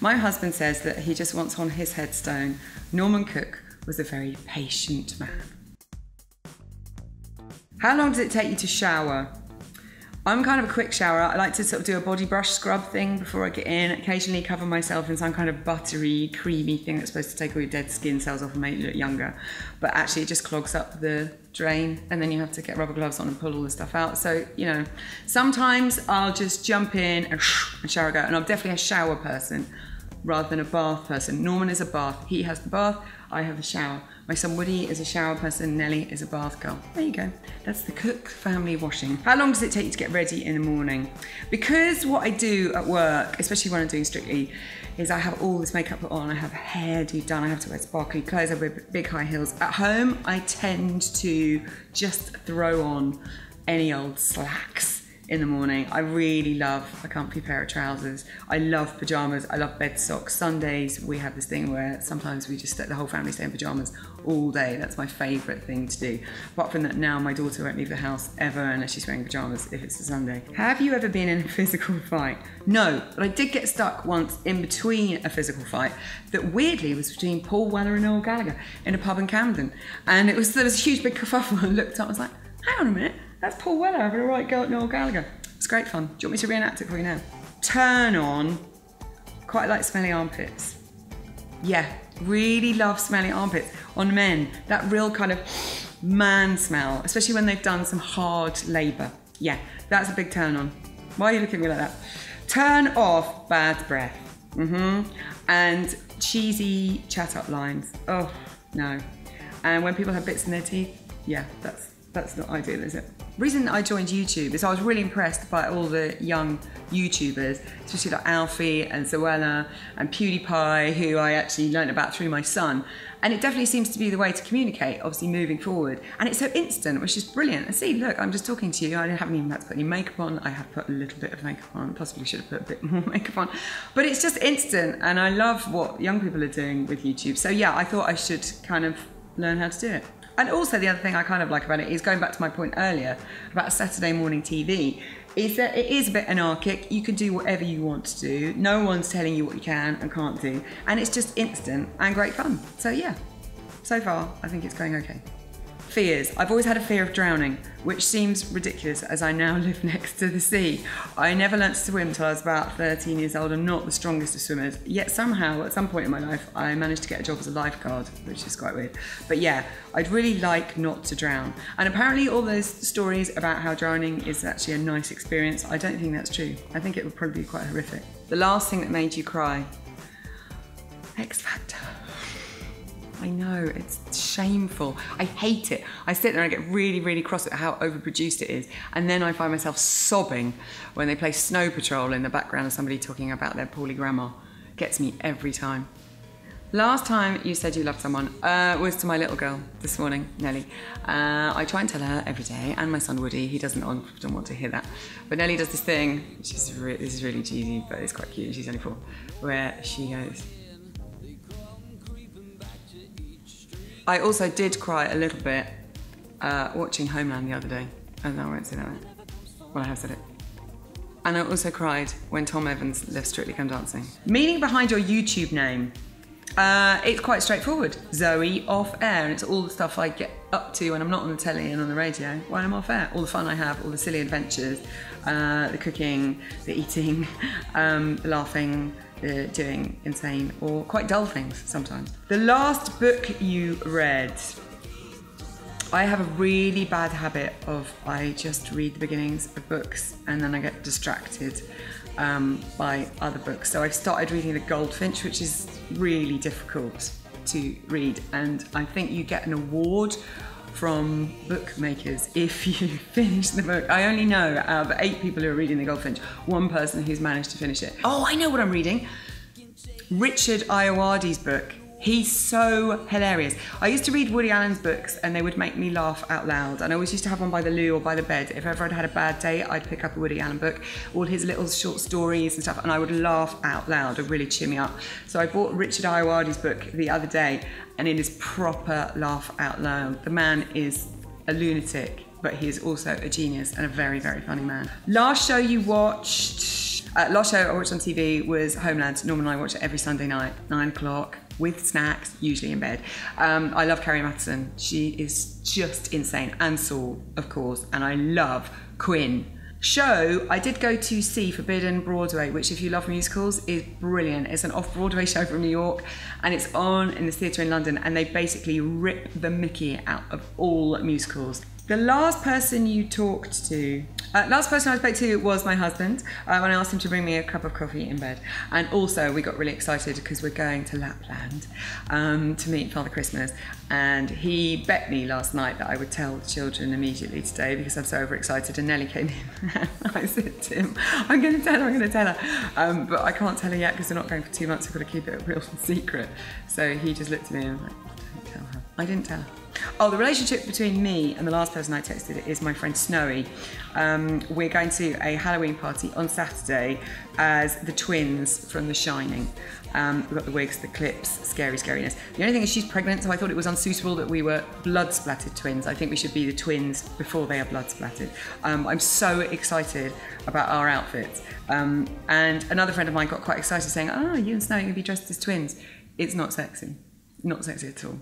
My husband says that he just wants on his headstone, Norman Cook was a very patient man. How long does it take you to shower? I'm kind of a quick shower. I like to sort of do a body brush scrub thing before I get in, occasionally cover myself in some kind of buttery, creamy thing that's supposed to take all your dead skin cells off and make you look younger. But actually it just clogs up the drain and then you have to get rubber gloves on and pull all the stuff out. So, you know, sometimes I'll just jump in and shower go. And I'm definitely a shower person rather than a bath person. Norman is a bath. He has the bath, I have the shower. My son Woody is a shower person, Nellie is a bath girl. There you go. That's the Cook family washing. How long does it take you to get ready in the morning? Because what I do at work, especially when I'm doing Strictly, is I have all this makeup on, I have a hairdo done, I have to wear sparkly clothes, I wear big high heels. At home, I tend to just throw on any old slacks in the morning. I really love a comfy pair of trousers. I love pajamas, I love bed socks. Sundays, we have this thing where sometimes we just let the whole family stay in pajamas all day. That's my favourite thing to do. Apart from that, now my daughter won't leave the house ever unless she's wearing pajamas if it's a Sunday. Have you ever been in a physical fight? No, but I did get stuck once in between a physical fight that weirdly was between Paul Weller and Noel Gallagher in a pub in Camden. And there was a huge big kerfuffle. I looked up and was like, hang on a minute, that's Paul Weller having a right go at Noel Gallagher. It's great fun. Do you want me to reenact it for you now? Turn on, quite like smelly armpits. Yeah, really love smelly armpits on men. That real kind of man smell, especially when they've done some hard labour. Yeah, that's a big turn on. Why are you looking at me like that? Turn off bad breath. And cheesy chat up lines. Oh, no. And when people have bits in their teeth, yeah, that's not ideal, is it? The reason I joined YouTube is I was really impressed by all the young YouTubers, especially like Alfie and Zoella and PewDiePie, who I actually learned about through my son. And it definitely seems to be the way to communicate, obviously moving forward. And it's so instant, which is brilliant. And see, look, I'm just talking to you. I haven't even had to put any makeup on. I have put a little bit of makeup on, possibly should have put a bit more makeup on. But it's just instant, and I love what young people are doing with YouTube. So yeah, I thought I should kind of learn how to do it. And also the other thing I kind of like about it is going back to my point earlier about Saturday morning TV, is that it is a bit anarchic. You can do whatever you want to do. No one's telling you what you can and can't do. And it's just instant and great fun. So yeah, so far I think it's going okay. Fears. I've always had a fear of drowning, which seems ridiculous as I now live next to the sea. I never learnt to swim until I was about 13 years old. I'm not the strongest of swimmers, yet somehow at some point in my life I managed to get a job as a lifeguard, which is quite weird. But yeah, I'd really like not to drown. And apparently all those stories about how drowning is actually a nice experience, I don't think that's true. I think it would probably be quite horrific. The last thing that made you cry? X Factor. I know, it's shameful. I hate it. I sit there and I get really, really cross at how overproduced it is. And then I find myself sobbing when they play Snow Patrol in the background of somebody talking about their poorly grandma. Gets me every time. Last time you said you loved someone was to my little girl this morning, Nellie. I try and tell her every day, and my son Woody, he doesn't often want to hear that. But Nellie does this thing, which is this is really cheesy, but it's quite cute, she's only 4, where she goes, I also did cry a little bit watching Homeland the other day. Oh no, I won't say that. Well, I have said it. And I also cried when Tom Evans left Strictly Come Dancing. Meaning behind your YouTube name. It's quite straightforward. Zoe off air, and it's all the stuff I get up to when I'm not on the telly and on the radio, when I'm off air. All the fun I have, all the silly adventures, the cooking, the eating, the laughing, the doing insane or quite dull things sometimes. The last book you read. I have a really bad habit of I just read the beginnings of books and then I get distracted by other books. So I've started reading The Goldfinch, which is really difficult to read, and I think you get an award from bookmakers if you finish the book. I only know out of 8 people who are reading The Goldfinch, 1 person who's managed to finish it. Oh, I know what I'm reading. Richard Ayoade's book. He's so hilarious. I used to read Woody Allen's books and they would make me laugh out loud. And I always used to have one by the loo or by the bed. If ever I'd had a bad day, I'd pick up a Woody Allen book, all his little short stories and stuff, and I would laugh out loud. It would really cheer me up. So I bought Richard Ayoade's book the other day, and it is proper laugh out loud. The man is a lunatic but he is also a genius and a very, very funny man. Last show you watched, last show I watched on TV was Homeland. Norman and I watch it every Sunday night, 9 o'clock, with snacks, usually in bed. I love Carrie Mathison. She is just insane. And Saul, of course, and I love Quinn. Show I did go to see Forbidden Broadway, which if you love musicals is brilliant. It's an off-Broadway show from New York and it's on in this theatre in London, and they basically rip the mickey out of all musicals. The last person you talked to, last person I spoke to was my husband when I asked him to bring me a cup of coffee in bed. And also we got really excited because we're going to Lapland to meet Father Christmas. And he bet me last night that I would tell the children immediately today because I'm so overexcited, and Nellie came in and I said to him, I'm going to tell her. But I can't tell her yet because we're not going for 2 months, I've got to keep it a real secret. So he just looked at me and was like, don't tell her. I didn't tell her. Oh, the relationship between me and the last person I texted is my friend Snowy. We're going to a Halloween party on Saturday as the twins from The Shining. We've got the wigs, the clips, scary scariness. The only thing is she's pregnant, so I thought it was unsuitable that we were blood-splattered twins. I think we should be the twins before they are blood-splattered. I'm so excited about our outfits. And another friend of mine got quite excited saying, oh, you and Snowy are going to be dressed as twins. It's not sexy. Not sexy at all.